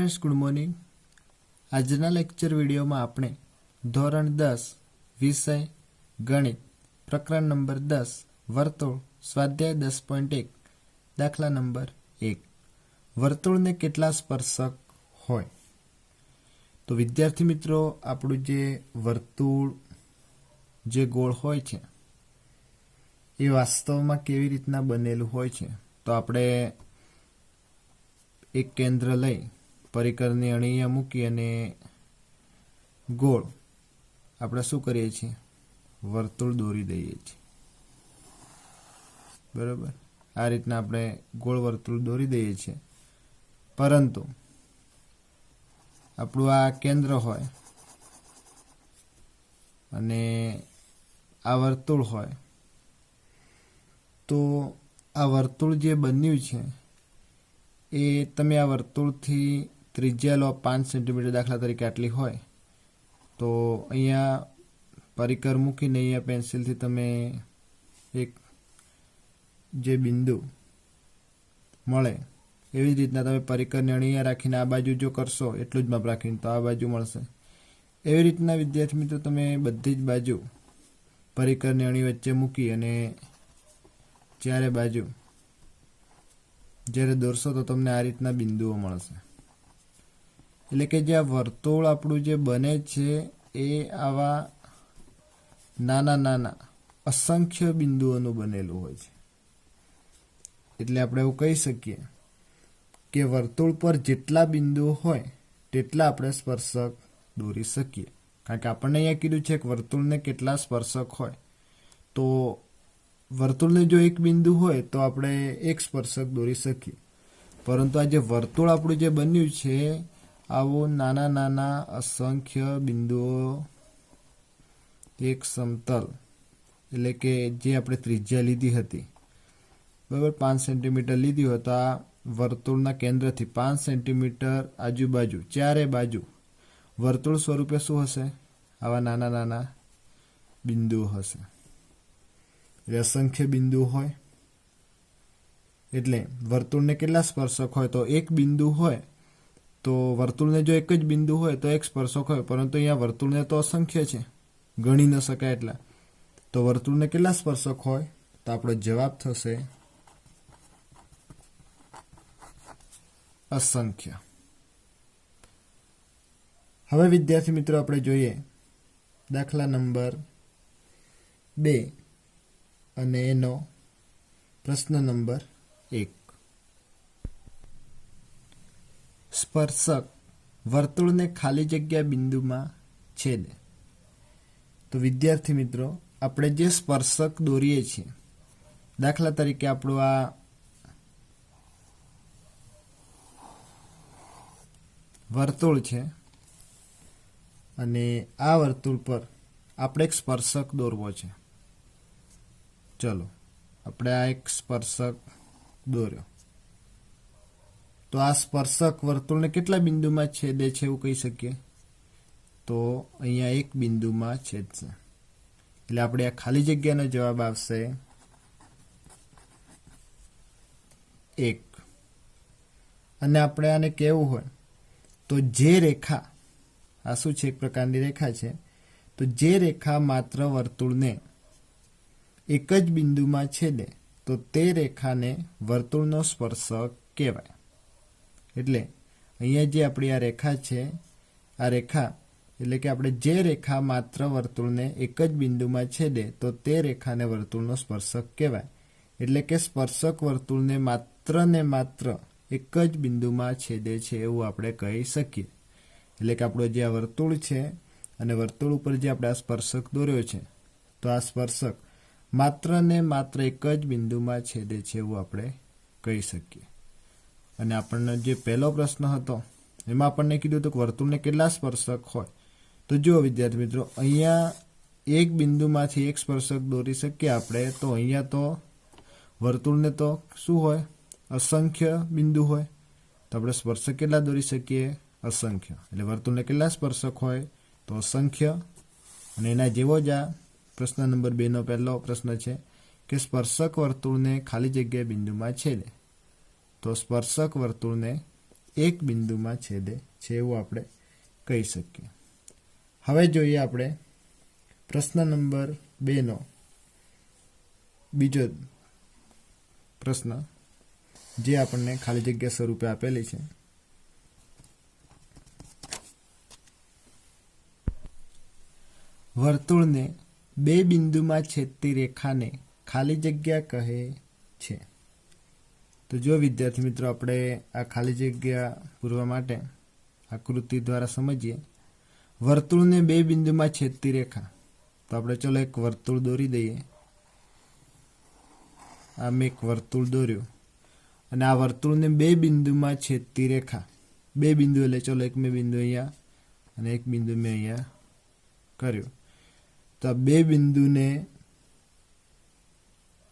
Friends good morning. आजना lecture video में आपणे धोरण 10 विषय गणित प्रकरण नंबर 10 वर्तुळ स्वाध्याय 10.1 दाखला नंबर 1 वर्तुळ ने केटला स्पर्शक होय। तो विद्यार्थी मित्रों आपणु जे वर्तुळ जे गोल होय छे ए वास्तव में केवी रीतना बनेलू होय छे। तो आपणे एक केंद्र लई परिकरनी अणिया मूकी अने गोल આપણે શું કરીએ છીએ વર્તુળ દોરી દઈએ છીએ। બરાબર આ રીતના આપણે ગોળ વર્તુળ દોરી દઈએ છીએ। પરંતુ આપણું આ કેન્દ્ર હોય અને આ વર્તુળ હોય તો આ વર્તુળ જે બન્યું છે એ તમે આ વર્તુળથી ત્રિજ્યા લો 5 સેન્ટીમીટર દાખલા તરીકે આટલી હોય तो अहींया परिकर मूकीने अहींया पेन्सिल थी तमे एक जे बिंदु मळे एवी ज रीतना तमे परिकरने अहींया राखीने आ बाजू जो करशो एटलुं ज माप राखीने तो आ बाजू मळशे। एवी रीतना विद्यार्थी मित्रों तमे बधी ज बाजू परिकरने अणी वच्चे मूकी अने चारे बाजू ज्यारे दौरशो तो तमने आ रीतना बिंदुओ मळशे। એટલે કે જે આ વર્તુળ આપણું જે બને છે એ આવા નાના નાના અસંખ્ય બિંદુઓનું બનેલું હોય છે। એટલે આપણે એવું કહી શકીએ કે વર્તુળ પર જેટલા બિંદુઓ હોય તેટલા આપણે સ્પર્શક દોરી શકીએ। કારણ કે આપણને અહીંયા કીધું છે કે વર્તુળને કેટલા સ્પર્શક હોય તો વર્તુળને જો એક બિંદુ હોય તો આપણે એક સ્પર્શક દોરી શકીએ। પરંતુ આ જે વર્તુળ આપણું જે બન્યું છે आवो नाना नाना असंख्य बिंदुओ एक समतल એટલે કે જે આપણે ત્રિજ્યા લીધી હતી બરાબર 5 સેન્ટીમીટર લીધી હોય તો આ વર્તુળના કેન્દ્રથી 5 સેન્ટીમીટર આજુબાજુ ચારે બાજુ વર્તુળ સ્વરૂપે શું હશે આવા નાના નાના બિંદુઓ હશે। એટલે અસંખ્ય બિંદુ હોય એટલે વર્તુળને કેટલા સ્પર્શક હોય તો એક બિંદુ હોય तो वर्तुळ ने जो एक ज बिंदु होय तो एक स्पर्शक होय परंतु अहींया वर्तुळ ने तो असंख्य छे गणी न शकाय એટલા तो वर्तुळ ने કેટલા स्पर्शक होय तो આપણો જવાબ થશે असंख्य। હવે વિદ્યાર્થી મિત્રો આપણે જોઈએ દાખલા નંબર 2 અને એનો પ્રશ્ન નંબર 1। स्पर्शक वर्तुळ ने खाली जग्या बिंदु में छेदे। तो विद्यार्थी मित्रों आपणे जे स्पर्शक दोरीए छीए दाखला तरीके आपणुं आ वर्तुळ छे अने आ वर्तुळ पर आपणे एक स्पर्शक दोरवो छे। चलो आपणे आ एक स्पर्शक दोर्यो तो आ स्पर्शक वर्तुळ ने केटला बिंदु में छेदे छे एवुं कही शकीए तो अहींया एक बिंदु में छेदशे। એટલે આપણે આ ખાલી જગ્યાનો જવાબ આવશે 1। અને આપણે આને કહેવું હોય તો જે રેખા આ શું છે એક પ્રકારની રેખા છે તો જે રેખા માત્ર વર્તુળને એક જ બિંદુમાં છેદે તો તે રેખાને વર્તુળનો સ્પર્શક કહેવાય। એટલે અહીંયા જે આપણી આ રેખા છે આ રેખા એટલે કે આપણે જે રેખા માત્ર વર્તુળને એક જ બિંદુમાં છેદે તો તે રેખાને વર્તુળનો સ્પર્શક કહેવાય। એટલે કે સ્પર્શક વર્તુળને માત્ર એક જ બિંદુમાં છેદે છે એવું આપણે કહી શકીએ। એટલે કે આપણો જે આ વર્તુળ છે અને વર્તુળ ઉપર જે આપણે આ સ્પર્શક દોર્યો છે તો આ સ્પર્શક માત્ર ને માત્ર એક જ બિંદુમાં છેદે છે એવું આપણે કહી શકીએ। અને આપણને જે પહેલો પ્રશ્ન હતો એમાં આપણને કીધું હતું કે વર્તુળને કેટલા સ્પર્શક હોય તો જુઓ વિદ્યાર્થી મિત્રો અહીંયા એક બિંદુમાંથી એક સ્પર્શક દોરી શકીએ આપણે તો અહીંયા તો વર્તુળને તો શું હોય અસંખ્ય બિંદુ હોય તો આપણે સ્પર્શક કેટલા દોરી શકીએ અસંખ્ય। એટલે વર્તુળને કેટલા સ્પર્શક હોય તો અસંખ્ય। અને એના જેવો જ આ પ્રશ્ન નંબર 2 નો પહેલો પ્રશ્ન છે કે સ્પર્શક વર્તુળને ખાલી જગ્યા બિંદુમાં છેદે तो स्पर्शक वर्तुळ ने એક બિંદુમાં છેદે છે એવું આપણે કહી શકીએ. હવે જોઈએ આપણે પ્રશ્ન નંબર 2નો બીજો પ્રશ્ન, જે આપણને ખાલી જગ્યા સ્વરૂપે આપેલી છે. વર્તુળને બે બિંદુમાં છેદતી રેખાને ખાલી જગ્યા કહે છે. તો જો વિદ્યાર્થી મિત્રો આપણે આ ખાલી જગ્યા પૂરવા માટે આકૃતિ દ્વારા સમજીએ. વર્તુળને બે બિંદુમાં છેદતી રેખા, તો આપણે ચલો એક વર્તુળ દોરી દઈએ. આ મેં એક વર્તુળ દોર્યું અને આ વર્તુળને બે બિંદુમાં છેદતી રેખા, બે બિંદુ એટલે ચલો એક મેં બિંદુ અહીંયા અને એક બિંદુ મેં અહીંયા કર્યું. તો આ બે બિંદુને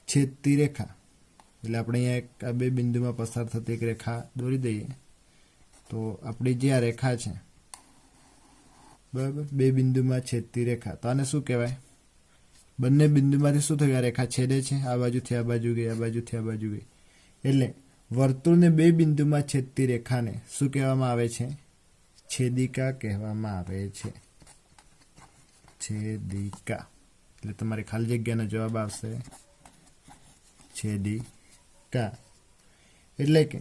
છેદતી રેખા એટલે આપણે અહીંયા એક આ બે બિંદુમાં પસાર થતી એક રેખા દોરી દઈએ. તો આપણી જે આ રેખા છે, બરાબર, બે બિંદુમાં છેદતી રેખા, તો આને શું કહેવાય? બંને બિંદુમાંથી શું થયું? આ રેખા છેદે છે, આ બાજુથી આ બાજુ ગઈ, આ બાજુથી આ બાજુ ગઈ. એટલે વર્તુળને બે બિંદુમાં છેદતી રેખાને શું કહેવામાં આવે છે? છેદિકા કહેવામાં આવે છે. છેદિકા એટલે તમારી ખાલી જગ્યાનો જવાબ આવશે છેદિકા. એટલે કે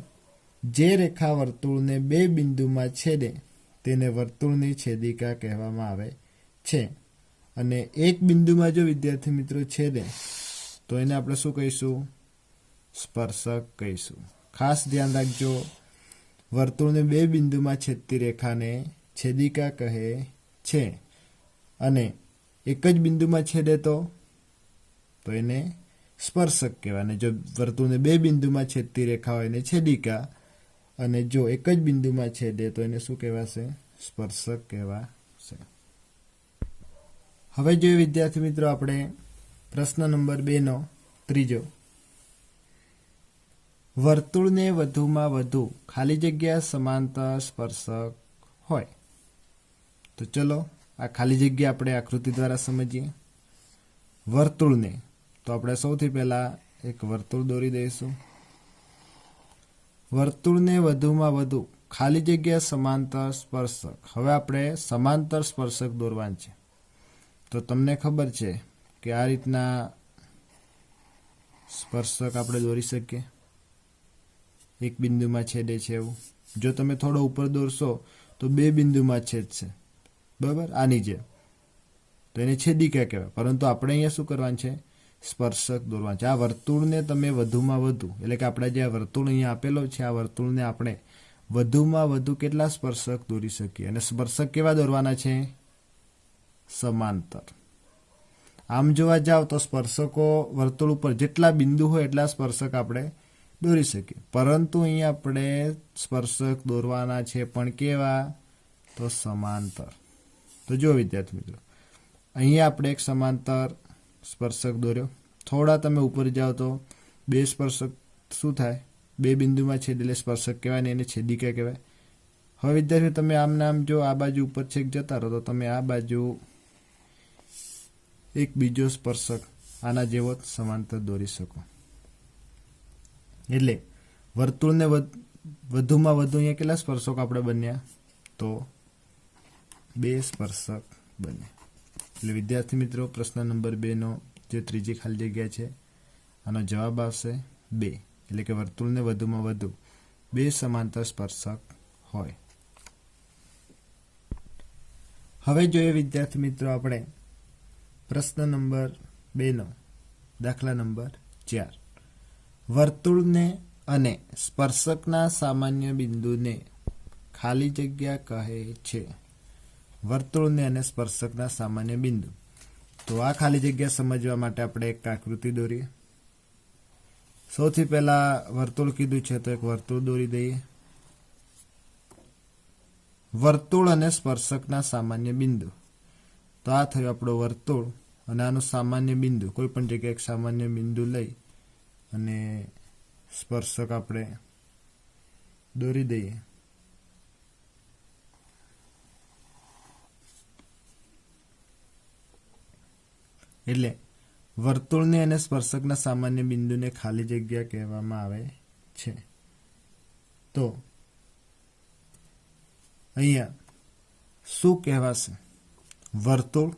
જે રેખા વર્તુળને બે બિંદુમાં છેદે તેને વર્તુળની છેદિકા કહેવામાં આવે છે. અને એક બિંદુમાં જો વિદ્યાર્થી મિત્રો છેદે તો એને આપણે શું કહીશું? સ્પર્શક કહીશું. ખાસ ધ્યાન રાખજો, વર્તુળને બે બિંદુમાં છેદતી રેખાને છેદિકા કહે છે. અને એક જ બિંદુમાં છેદે તો એને સ્પર્શક કહેવાય. અને જો વર્તુળને બે બિંદુમાં છેદતી રેખા હોય એને છેદિકા, અને જો એક જ બિંદુમાં છેદે તો એને શું કહેવાશે? સ્પર્શક કહેવાશે. હવે જોઈએ વિદ્યાર્થી મિત્રો આપણે પ્રશ્ન નંબર 2નો ત્રીજો. વર્તુળને વધુમાં વધુ ખાલી જગ્યા સમાંતર સ્પર્શક હોય. તો ચલો આ ખાલી જગ્યા આપણે આકૃતિ દ્વારા સમજીએ. વર્તુળને તો આપણે સૌથી પહેલા એક વર્તુળ દોરી દઈશું. વર્તુળને વધુમાં વધુ ખાલી જગ્યા સમાંતર સ્પર્શક. હવે આપણે સમાંતર સ્પર્શક દોરવાનું છે. તો તમને ખબર છે કે આ રીતના સ્પર્શક આપણે દોરી શકીએ. એક બિંદુમાં છેદે છે એવું. જો તમે થોડો ઉપર દોરશો તો બે બિંદુમાં છેદશે, બરાબર, આની જેમ. તો એને છેદિકા કહેવાય. પરંતુ આપણે અહીંયા શું કરવાનું છે? સ્પર્શક દોરવાનું છે. આ વર્તુળને તમે વધુમાં વધુ, એટલે કે આપણે જે આ વર્તુળ અહીંયા આપેલો છે, આ વર્તુળને આપણે વધુમાં વધુ કેટલા સ્પર્શક દોરી શકીએ? અને સ્પર્શક કેવા દોરવાના છે? સમાંતર. આમ જોવા જાવ તો સ્પર્શકો વર્તુળ ઉપર જેટલા બિંદુ હોય એટલા સ્પર્શક આપણે દોરી શકીએ. પરંતુ અહીંયા આપણે સ્પર્શક દોરવાના છે, પણ કેવા? તો સમાંતર. તો જો વિદ્યાર્થી મિત્રો, અહીંયા આપણે એક સમાંતર સ્પર્શક દોર્યો. થોડા તમે ઉપર જાઓ તો બે સ્પર્શક શું થાય? બે બિંદુમાં છેદે એટલે સ્પર્શક કહેવાય ને એને છેદિકા કહેવાય. હવે વિદ્યાર્થી તમે આમ નામ જો આ બાજુ ઉપર છેક જતા રહો તો તમે આ બાજુ એક બીજો સ્પર્શક આના જેવો સમાંતર દોરી શકો. એટલે વર્તુળને વધુમાં વધુ અહીંયા કેટલા સ્પર્શક આપણે બન્યા? તો બે સ્પર્શક બને. એટલે વિદ્યાર્થી મિત્રો પ્રશ્ન નંબર 2નો જે ત્રીજી ખાલી જગ્યા છે આનો જવાબ આવશે 2. એટલે કે વર્તુળને વધુમાં વધુ બે સમાંતર સ્પર્શક હોય. હવે જોઈએ વિદ્યાર્થી મિત્રો આપણે પ્રશ્ન નંબર 2નો દાખલા નંબર 4. વર્તુળને અને સ્પર્શકના સામાન્ય બિંદુને ખાલી જગ્યા કહે છે. વર્તુળને અને સ્પર્શકના સામાન્ય બિંદુ. તો આ ખાલી જગ્યા સમજવા માટે આપણે એક આકૃતિ દોરીએ. સૌથી પહેલા વર્તુળ કીધું છે તો એક વર્તુળ દોરી દઈએ. વર્તુળ અને સ્પર્શકના સામાન્ય બિંદુ. તો આ થયું આપણો વર્તુળ અને આનું સામાન્ય બિંદુ. કોઈ પણ જગ્યાએ એક સામાન્ય બિંદુ લઈ અને સ્પર્શક આપણે દોરી દઈએ. એટલે વર્તુળને અને સ્પર્શકના સામાન્ય બિંદુને ખાલી જગ્યા કહેવામાં આવે છે. તો અહીંયા શું કહેવાશે? વર્તુળ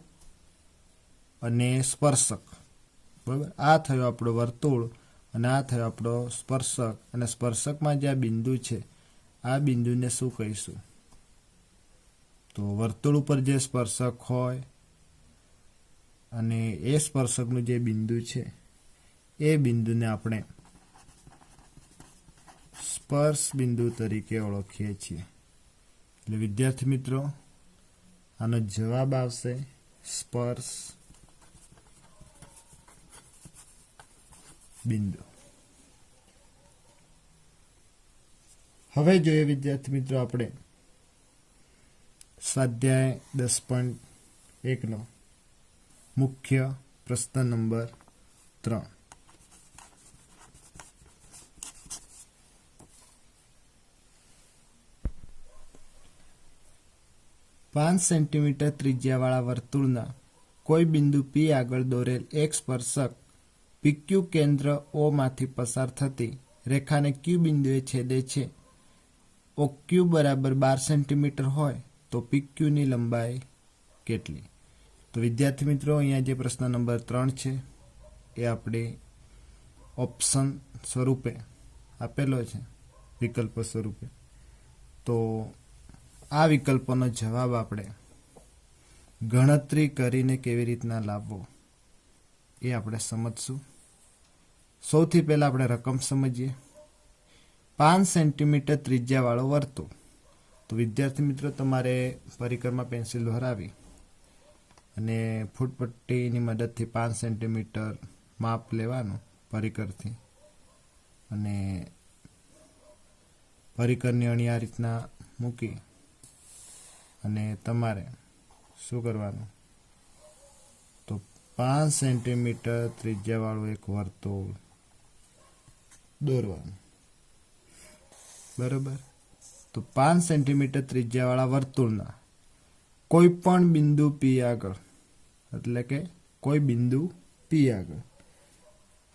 અને સ્પર્શક. બરાબર, આ થયો આપણો વર્તુળ અને આ થયો આપણો સ્પર્શક. અને સ્પર્શકમાં જે આ બિંદુ છે, આ બિંદુને શું કહીશું? તો વર્તુળ ઉપર જે સ્પર્શક હોય અને એ સ્પર્શકનું જે બિંદુ છે એ બિંદુને આપણે સ્પર્શ બિંદુ તરીકે ઓળખીએ છીએ. એટલે વિદ્યાર્થી મિત્રો, આનો જવાબ આવશે સ્પર્શ બિંદુ. હવે જોઈએ વિદ્યાર્થી મિત્રો આપણે સ્વાધ્યાય 10.1 મુખ્ય પ્રશ્ન નંબર 3. 5 સેન્ટીમીટર ત્રિજ્યાવાળા વર્તુળના કોઈ બિંદુ P આગળ દોરેલ એક સ્પર્શક PQ કેન્દ્ર O માંથી પસાર થતી રેખાને Q બિંદુએ છેદે છે. OQ બરાબર 12 સેન્ટીમીટર હોય તો PQની લંબાઈ કેટલી? તો વિદ્યાર્થી મિત્રો, અહીંયા જે પ્રશ્ન નંબર 3 છે એ આપણે ઓપ્શન સ્વરૂપે આપેલો છે, વિકલ્પ સ્વરૂપે. તો આ વિકલ્પોનો જવાબ આપણે ગણતરી કરીને કેવી રીતના લાવવો એ આપણે સમજશું. સૌથી પહેલાં આપણે રકમ સમજીએ. 5 સેન્ટીમીટર ત્રિજ્યાવાળો વર્તુળ. તો વિદ્યાર્થી મિત્રો, તમારે પરિકરમાં પેન્સિલ દોરાવી અને ફૂટપટ્ટીની મદદથી 5 સેન્ટીમીટર માપ લેવાનું પરિકરથી, અને પરિકરની અણી આ રીતના મૂકી અને તમારે શું કરવાનું? તો 5 સેન્ટીમીટર ત્રિજ્યાવાળું એક વર્તુળ દોરવાનું. બરાબર, તો 5 સેન્ટીમીટર ત્રિજ્યાવાળા વર્તુળના કોઈ પણ બિંદુ P આગળ, એટલે કે કોઈ બિંદુ P આગળ.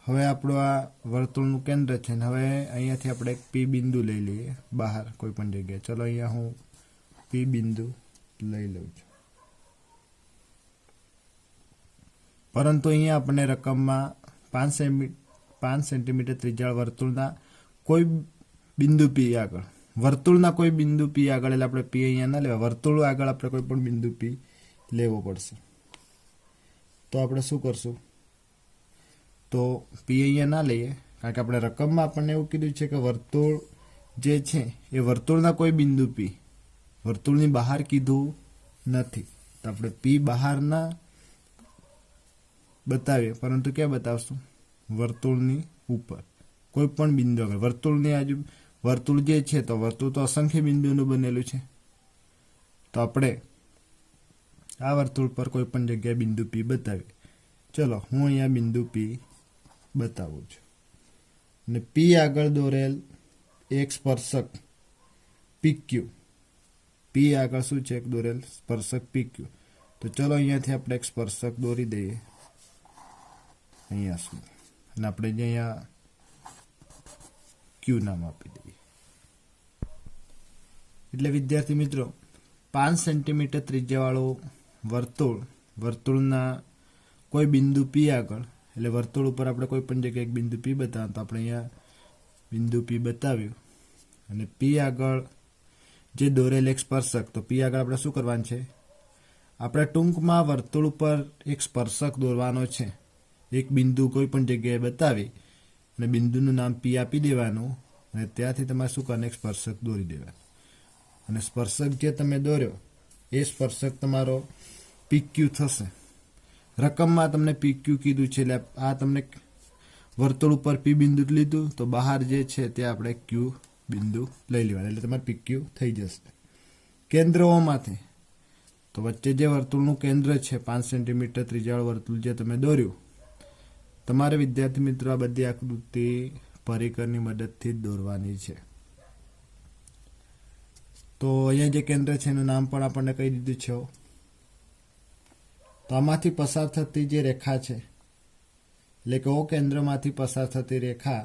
હવે આપણું આ વર્તુળનું કેન્દ્ર છે ને હવે અહીંયાથી આપણે એક P બિંદુ લઈ લઈએ બહાર કોઈ પણ જગ્યાએ. ચલો, અહીંયા હું P બિંદુ લઈ લઉં છું. પરંતુ અહીંયા આપણે રકમમાં 5 સેન્ટીમીટર ત્રિજ્યાવાળા વર્તુળના કોઈ બિંદુ P આગળ, વર્તુળના કોઈ બિંદુ P આગળ, એટલે આપણે P અહીંયા ના લેવા, વર્તુળ આગળ આપણે કોઈ પણ બિંદુ P લેવો પડશે. તો આપણે શું કરશું? તો P અહીંયા ના લઈએ, કારણ કે આપણે રકમમાં આપણને એવું કીધું છે કે વર્તુળ જે છે એ વર્તુળના કોઈ બિંદુ P, વર્તુળની બહાર કીધું નથી. તો આપણે P બહાર ના બતાવીએ, પરંતુ ક્યાં બતાવશું? વર્તુળની ઉપર કોઈ પણ બિંદુ આગળ. વર્તુળની આજુ વર્તુળ જે છે, તો વર્તુળ તો અસંખ્ય બિંદુનું બનેલું છે. તો આપણે આ વર્તુળ પર કોઈ પણ જગ્યાએ બિંદુ P બતાવીએ. ચલો, હું અહીંયા બિંદુ P બતાવું છું અને P આગળ દોરેલ એક સ્પર્શક PQ. P આગળ શું છે? એક દોરેલ સ્પર્શક PQ. તો ચલો, અહીંયાથી આપણે એક સ્પર્શક દોરી દઈએ અહીંયા સુધી, અને આપણે જે અહીંયા Q નામ આપી દઈએ. એટલે વિદ્યાર્થી મિત્રો, 5 સેન્ટીમીટર ત્રિજ્યાવાળું વર્તુળના કોઈ બિંદુ P આગળ, એટલે વર્તુળ ઉપર આપણે કોઈ પણ જગ્યાએ એક બિંદુ P બતાવ્યું, તો આપણે અહીંયા બિંદુ P બતાવ્યું અને P આગળ જે દોરેલ એક સ્પર્શક. તો P આગળ આપણે શું કરવાનું છે? આપણે ટૂંકમાં વર્તુળ ઉપર એક સ્પર્શક દોરવાનો છે. એક બિંદુ કોઈ પણ જગ્યાએ બતાવી અને બિંદુનું નામ P આપી દેવાનું અને ત્યાંથી તમારે શું કરવાનું? એક સ્પર્શક દોરી દેવાનું. અને સ્પર્શક જે તમે દોર્યો એ સ્પર્શક તમારો PQ થશે. રકમમાં તમને PQ કીધું છે, એટલે આ તમને વર્તુળ ઉપર P બિંદુ લીધું, તો બહાર જે છે તે આપણે Q બિંદુ લઈ લેવાનું, એટલે તમારે PQ થઈ જશે. કેન્દ્રોમાંથી, તો વચ્ચે જે વર્તુળનું કેન્દ્ર છે 5 સેન્ટીમીટર ત્રિજ્યાવાળું વર્તુળ જે તમે દોર્યું, તમારે વિદ્યાર્થી મિત્રો આ બધી આકૃતિ પરિકરની મદદથી જ દોરવાની છે. તો અહીંયા જે કેન્દ્ર છે એનું નામ પણ આપણને કહી દીધું છે. તો આમાંથી પસાર થતી જે રેખા છે, એટલે કે O કેન્દ્રમાંથી પસાર થતી રેખા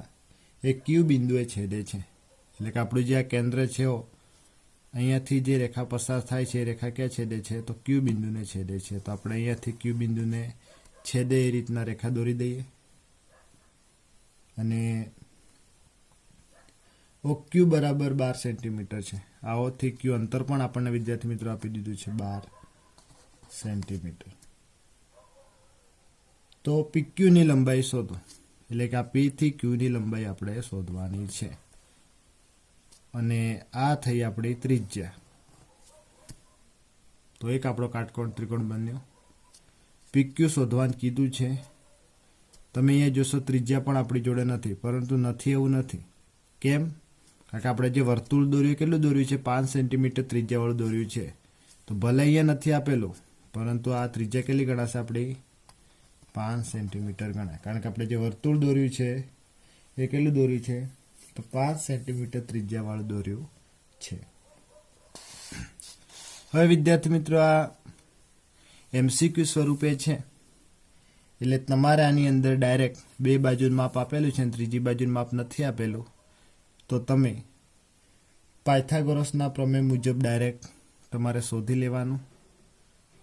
એ Q બિંદુએ છેદે છે. એટલે કે આપણું જે આ કેન્દ્ર છે અહીંયાથી જે રેખા પસાર થાય છે એ રેખા ક્યાં છેદે છે? તો ક્યુ બિંદુને છેદે છે. તો આપણે અહીંયાથી ક્યુ બિંદુને છેદે એ રીતના રેખા દોરી દઈએ અને OQ બરાબર 12 સેન્ટીમીટર છે. આ O થી Q અંતર પણ આપણને વિદ્યાર્થી મિત્રો આપી દીધું છે 12 સેન્ટીમીટર. તો PQ ની લંબાઈ શોધો, એટલે કે આ P થી Q ની લંબાઈ આપણે શોધવાની છે. અને આ થઈ આપણી ત્રિજ્યા. તો એક આપણો કાટકોણ ત્રિકોણ બન્યો. PQ શોધવાનું કીધું છે. તમે અહીંયા જોશો ત્રિજ્યા પણ આપણી જોડે નથી, પરંતુ નથી એવું નથી. કેમ? કારણ કે આપણે જે વર્તુળ દોર્યું કેટલું દોર્યું છે? 5 સેન્ટીમીટર ત્રિજ્યાવાળું દોર્યું છે. તો ભલે અહીંયા નથી આપેલું, પરંતુ આ ત્રિજ્યા કેટલી ગણાશે આપણી? 5 સેન્ટીમીટર ગણાય. કારણ કે આપણે જે વર્તુળ દોર્યું છે એ કેટલું દોર્યું છે? તો 5 સેન્ટીમીટર ત્રિજ્યાવાળું દોર્યું છે. હવે વિદ્યાર્થી મિત્રો આ MCQ સ્વરૂપે છે, એટલે તમારે આની અંદર ડાયરેક્ટ બે બાજુનું માપ આપેલું છે અને ત્રીજી બાજુનું માપ નથી આપેલું, તો તમે પાયથાગોરસના પ્રમેય મુજબ ડાયરેક્ટ તમારે શોધી લેવાનું,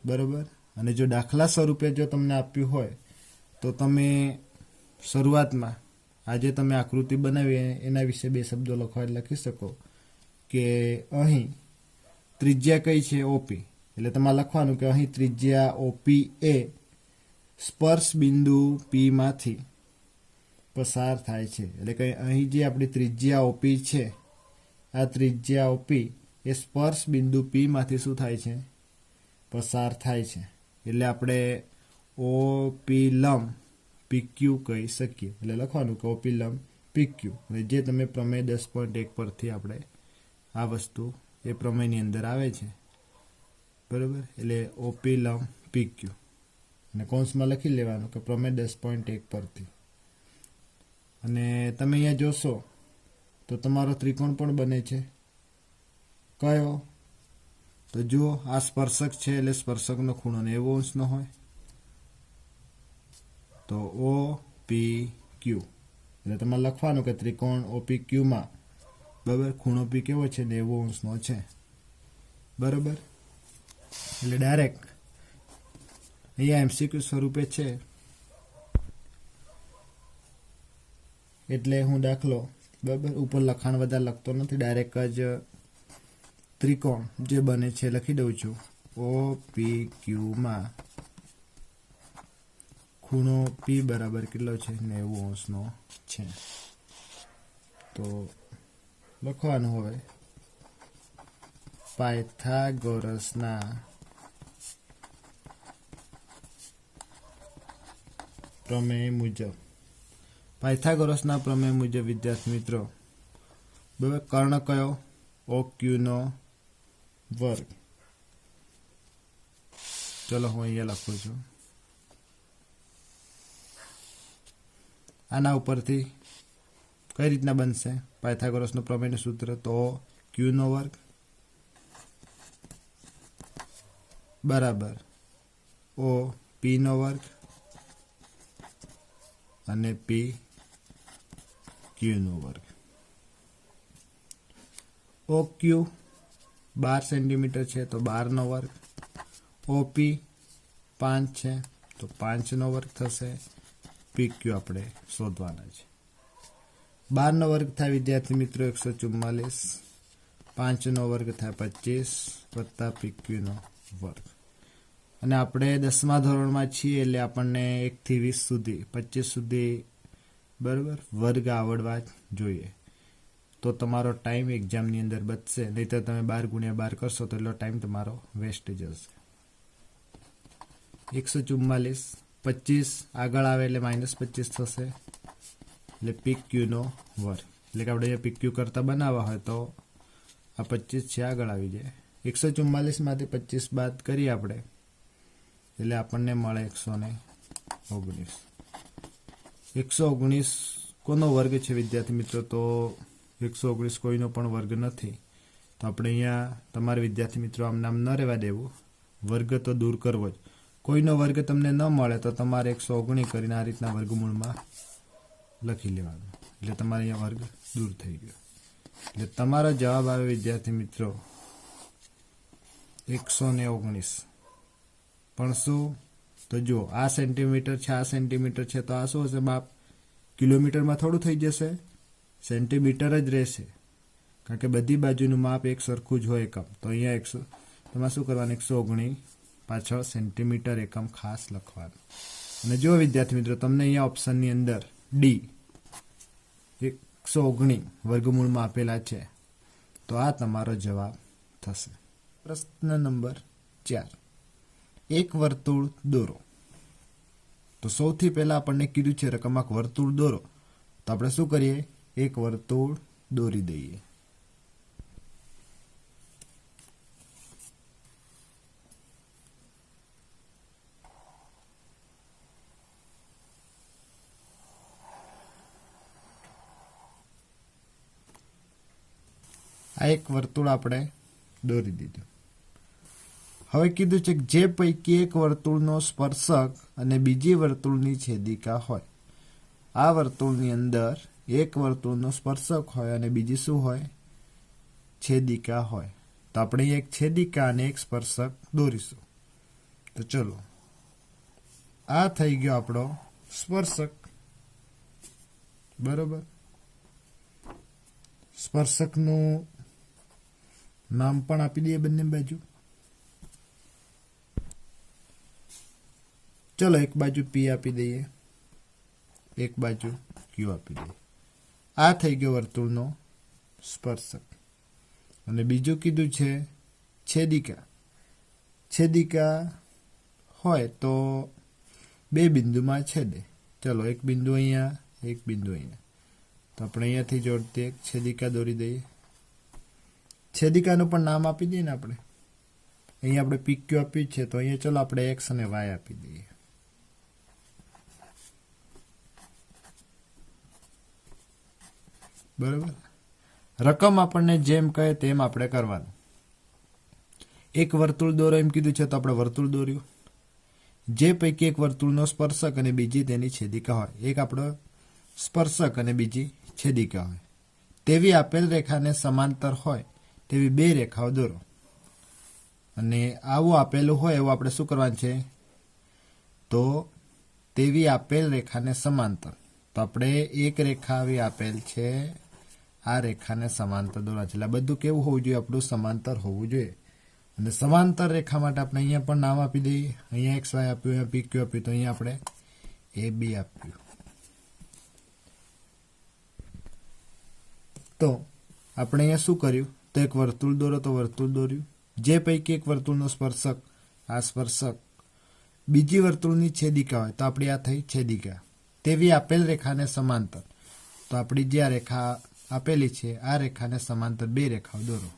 બરોબર. અને જો દાખલા સ્વરૂપે જો તમને આપ્યું હોય તો તમે શરૂઆતમાં આજે તમે આકૃતિ બનાવી એના વિશે બે શબ્દો લખવા લખી શકો કે અહીં ત્રિજ્યા કઈ છે? OP. એટલે તમારે લખવાનું કે અહીં ત્રિજ્યા OP એ સ્પર્શ બિંદુ P માંથી પસાર થાય છે. એટલે કે અહીં જે આપણી ત્રિજ્યા OP છે, આ ત્રિજ્યા OP એ સ્પર્શ બિંદુ P માંથી શું થાય છે? પસાર થાય છે. એટલે આપણે OP લંબ PQ કહી શકીએ. એટલે લખવાનું કે OP લંબ PQ. અને જે તમે પ્રમેય 10.1 પરથી આપણે આ વસ્તુ એ પ્રમેયની અંદર આવે છે, બરોબર. એટલે OP લંબ PQ અને કૌંસમાં લખી લેવાનું કે પ્રમેય 10.1 પરથી. અને તમે અહીંયા જોશો તો તમારો ત્રિકોણ પણ બને છે. કયો? તો જુઓ, આ સ્પર્શક છે એટલે સ્પર્શકનો ખૂણો 90°નો હોય. તો OPQ એટલે તમારે લખવાનું કે ત્રિકોણ OPQ માં બરાબર ખૂણો P કેવો છે? 90°નો છે, બરાબર. એટલે ડાયરેક્ટ અહીંયા MCQ સ્વરૂપે છે, એટલે હું દાખલો બરાબર ઉપર લખાણ વધારે લખતો નથી, ડાયરેક્ટ જ ત્રિકોણ જે બને છે લખી દઉં છું. OPQ માં ખૂણો P બરાબર કેટલો છે? 90°નો છે. તો લખવાનું હવે પાયથાગોરસના પ્રમેય મુજબ. પાયથાગોરસના પ્રમેય મુજબ વિદ્યાર્થી મિત્રો બરાબર કર્ણ કયો? OQ નો વર્ગ. ચલો હું અહીંયા લખું છું. આના ઉપરથી કઈ રીતના બનશે પાયથાગોરસનો પ્રમેયનું સૂત્ર? તો Q નો વર્ગ બરાબર OP નો વર્ગ અને PQ નો વર્ગ. OQ 12 સેન્ટીમીટર છે તો 12 નો વર્ગ. OP 5 છે તો 5 નો વર્ગ થશે. PQ આપણે શોધવાના છે. 12 નો વર્ગ થાય વિદ્યાર્થી મિત્રો 144, 5 નો વર્ગ થાય 25 વત્તા PQ નો વર્ગ. અને આપણે 10મા ધોરણમાં છીએ એટલે આપણને 1 થી 20 સુધી 25 સુધી બરાબર વર્ગ આવડવા જોઈએ. તો તમારો ટાઈમ એક્ઝામની અંદર બચશે, નહીં તો તમે 12 × 12 કરશો તો એટલો ટાઈમ તમારો વેસ્ટ જશે. 144 25 આગળ આવે એટલે -25 થશે, એટલે PQ નો વર્ગ. એટલે કે આપણે PQ કરતા બનાવવા હોય તો આ 25 છે આગળ આવી જાય. 144 માંથી 25 બાદ કરીએ આપણે એટલે આપણને મળે 119. 119 કોનો વર્ગ છે વિદ્યાર્થી મિત્રો? તો 119 કોઈનો પણ વર્ગ નથી. તો આપણે અહીંયા તમારે વિદ્યાર્થી મિત્રો આમ નામ ન રહેવા દેવું, વર્ગ તો દૂર કરવો જ. કોઈનો વર્ગ તમને ન મળે તો તમારે 119 કરીને આ રીતના વર્ગમૂળમાં લખી લેવાનું, એટલે તમારે અહીંયા વર્ગ દૂર થઈ ગયો. એટલે તમારો જવાબ આવે વિદ્યાર્થી મિત્રો 119 પણ શું તો જો આ સેન્ટીમીટર છે આ સેન્ટીમીટર છે તો આ શું હશે માપ કિલોમીટરમાં થોડું થઈ જશે સેન્ટીમીટર જ રહેશે કારણ કે બધી બાજુનું માપ એક સરખું જ હોય એકમ તો અહીંયા 100 તમારે શું કરવાનું 119 પાછળ સેન્ટીમીટર એકમ ખાસ લખવાનું અને જો વિદ્યાર્થી મિત્રો તમને અહીંયા ઓપ્શનની અંદર ડી 119 વર્ગમૂળમાં આપેલા છે તો આ તમારો જવાબ થશે પ્રશ્ન નંબર 4 એક વર્તુળ દોરો તો સૌથી પહેલા આપણને કીધું છે રકમક વર્તુળ દોરો તો આપણે શું કરીએ એક વર્તુળ દોરી દઈએ આ એક વર્તુળ આપણે દોરી દીધું હવે કીધું છે કે જે પૈકી એક વર્તુળનો સ્પર્શક અને બીજી વર્તુળની છેદિકા હોય આ વર્તુળની અંદર એક વર્તુળનો સ્પર્શક હોય અને બીજી શું હોય છેદિકા હોય તો આપણે એક છેદિકા અને એક સ્પર્શક દોરીશું તો ચલો આ થઈ ગયો આપણો સ્પર્શક બરોબર સ્પર્શકનું નામ પણ આપી દઈએ બંને બાજુ ચલો એક બાજુ પી આપી દઈએ એક બાજુ ક્યુ આપી દઈએ આ થઈ ગયો વર્તુળનો સ્પર્શક અને બીજું કીધું છે છેદિકા છેદિકા હોય તો બે બિંદુમાં છેદે ચલો એક બિંદુ અહીંયા એક બિંદુ અહીંયા તો આપણે અહીંયાથી જોડતી એક છેદિકા દોરી દઈએ છેદિકાનું પણ નામ આપી દઈએ ને આપણે અહીંયા આપણે પી ક્યુ આપ્યું છે તો અહીંયા ચલો આપણે એક્સ અને વાય આપી દઈએ બરાબર રકમ આપણને જેમ કહે તેમ આપણે કરવાનું એક વર્તુળ દોરો એમ કીધું છે તો આપણે વર્તુળ દોર્યું જે પૈકી એક વર્તુળનો સ્પર્શક અને બીજી તેની છેદિકા હોય એક આપણો સ્પર્શક અને બીજી છેદિકા હોય તેવી આપેલ રેખાને સમાંતર હોય તેવી બે રેખાઓ દોરો અને આવું આપેલું હોય એવું આપણે શું કરવાનું છે તો તેવી આપેલ રેખાને સમાંતર તો આપણે એક રેખા આવી આપેલ છે આ રેખાને સમાંતર દોરવા છે એટલે બધું કેવું હોવું જોઈએ આપણું સમાંતર હોવું જોઈએ અને સમાંતર રેખા માટે આપણે અહીંયા પણ નામ આપી દઈએ અહીંયા એક્સ વાય આપ્યું અહીંયા પી ક્યુ આપ્યું તો અહીંયા આપણે એ બી આપ્યું તો આપણે અહીંયા શું કર્યું તો એક વર્તુળ દોરો તો વર્તુળ દોર્યું જે પૈકી એક વર્તુળનો સ્પર્શક આ સ્પર્શક બીજી વર્તુળની છેદિકા હોય તો આપણી આ થઈ છેદિકા તેવી આપેલ રેખાને સમાંતર તો આપણી જે આ રેખા આપેલી છે આ રેખાને સમાંતર બે રેખાઓ દોરો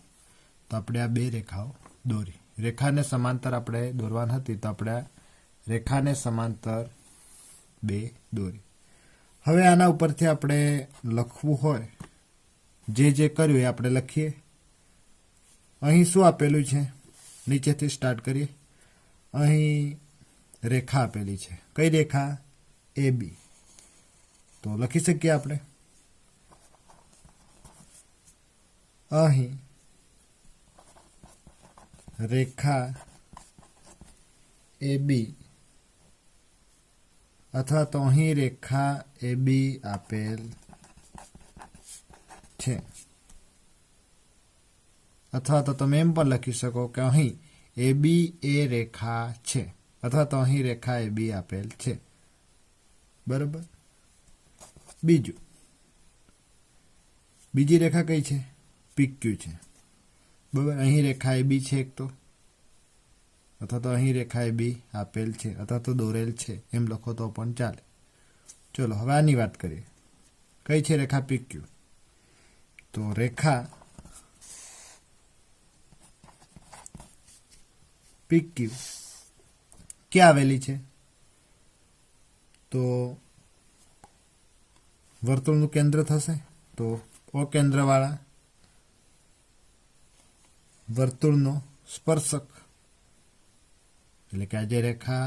તો આપણે આ બે રેખાઓ દોરી રેખાને સમાંતર આપણે દોરવાની હતી તો આપણે રેખાને સમાંતર બે દોરી હવે આના ઉપરથી આપણે લખવું હોય જે કર્યું એ આપણે લખીએ અહીં શું આપેલું છે નીચેથી સ્ટાર્ટ કરીએ અહીં રેખા આપેલી છે કઈ રેખા એ બી તો લખી શકીએ આપણે અહીં રેખા એ બી અથવા તો અહીં રેખા એ બી આપેલ છે અથવા તો તમે એમ પણ લખી શકો કે અહીં એ બી એ રેખા છે અથવા તો અહીં રેખા એ બી આપેલ છે બરાબર બીજી રેખા કઈ છે પીક્યુ છે બરાબર અહીં રેખા એ બી છે એક તો અથવા તો અહીં રેખા એ બી આપેલ છે અથવા તો દોરેલ છે એમ લખો તો પણ ચાલે ચલો હવે આની વાત કરીએ કઈ છે રેખા પીક્યુ તો રેખા પીક્યુ ક્યાં આવેલી છે તો વર્તુળનું કેન્દ્ર થશે તો ઓ કેન્દ્રવાળા વર્તુળનો સ્પર્શક એટલે કે આ જે રેખા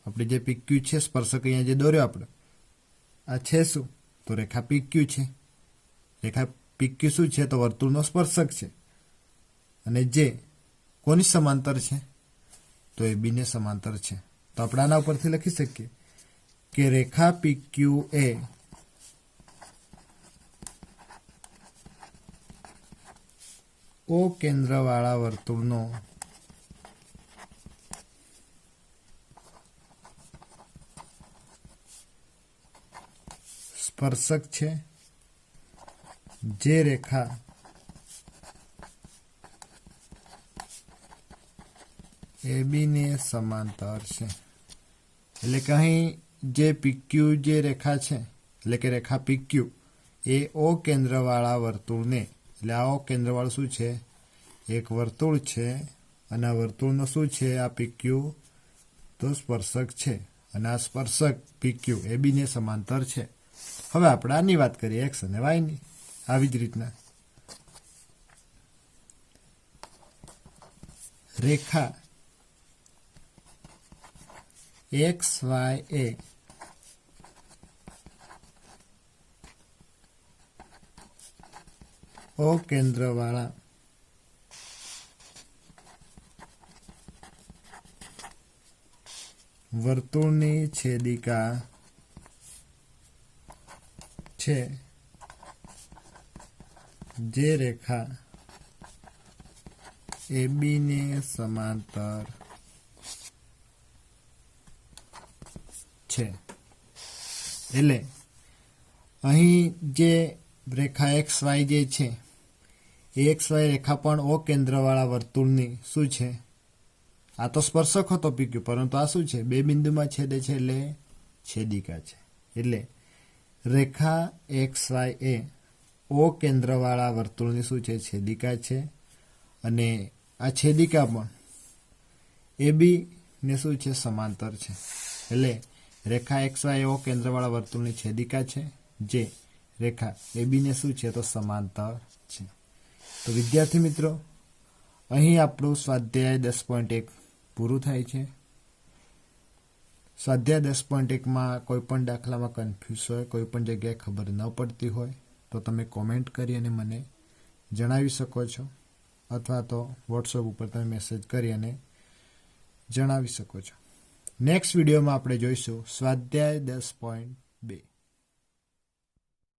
આપણી જે પીક્યુ છે સ્પર્શક અહીંયા જે દોર્યો આપણે આ છે શું તો રેખા પીક્યુ છે રેખા પીક્યુ શું છે તો વર્તુળનો સ્પર્શક છે અને જે કોની સમાંતર છે? તો એ બી ને સમાંતર છે. તો આપણે આના ઉપરથી લખી શકીએ કે રેખા PQ એ O કેન્દ્રવાળા વર્તુળનો સ્પર્શક છે, જે રેખા AB ને સમાંતર છે. એટલે કે અહીં જે PQ જે રેખા છે, એટલે કે રેખા PQ એ O કેન્દ્રવાળા વર્તુળને, એટલે આ O કેન્દ્રવાળું શું છે? એક વર્તુળ છે, અને આ વર્તુળનો શું છે? આ PQ તો સ્પર્શક છે, અને આ સ્પર્શક PQ AB ને સમાંતર છે. હવે આપણે આની વાત કરીએ એક્સ અને વાયની. આવી જ રીતના રેખા XY એ O કેન્દ્રવાળા વર્તુળની છેદિકા છે, જે રેખા AB ને સમાંતર છે. એટલે અહીં જે રેખા XY જે છે એ XY રેખા પણ O કેન્દ્રવાળા વર્તુળની શું છે? આ તો સ્પર્શક હતો PQ, પરંતુ આ શું છે? બે બિંદુમાં છેદે છે, એટલે છેદિકા છે. એટલે રેખા XY એ O કેન્દ્રવાળા વર્તુળની શું છે? છેદિકા છે. અને આ છેદિકા પણ AB ને શું છે? સમાંતર છે. એટલે રેખા XY એ O કેન્દ્રવાળા વર્તુળની છેદિકા છે, જે રેખા AB ને શું છે? તો સમાંતર છે. તો વિદ્યાર્થી મિત્રો, અહીં આપણું સ્વાધ્યાય 10.1 પૂરું થાય છે. સ્વાધ્યાય 10.1માં કોઈ પણ દાખલામાં કન્ફ્યુઝ હોય, કોઈ પણ જગ્યાએ ખબર ન પડતી હોય, તો તમે કોમેન્ટ કરી અને મને જણાવી શકો છો, અથવા તો વોટ્સઅપ ઉપર તમે મેસેજ કરી અને જણાવી શકો છો. નેક્સ્ટ વિડીયોમાં આપણે જોઈશું સ્વાધ્યાય 10.2.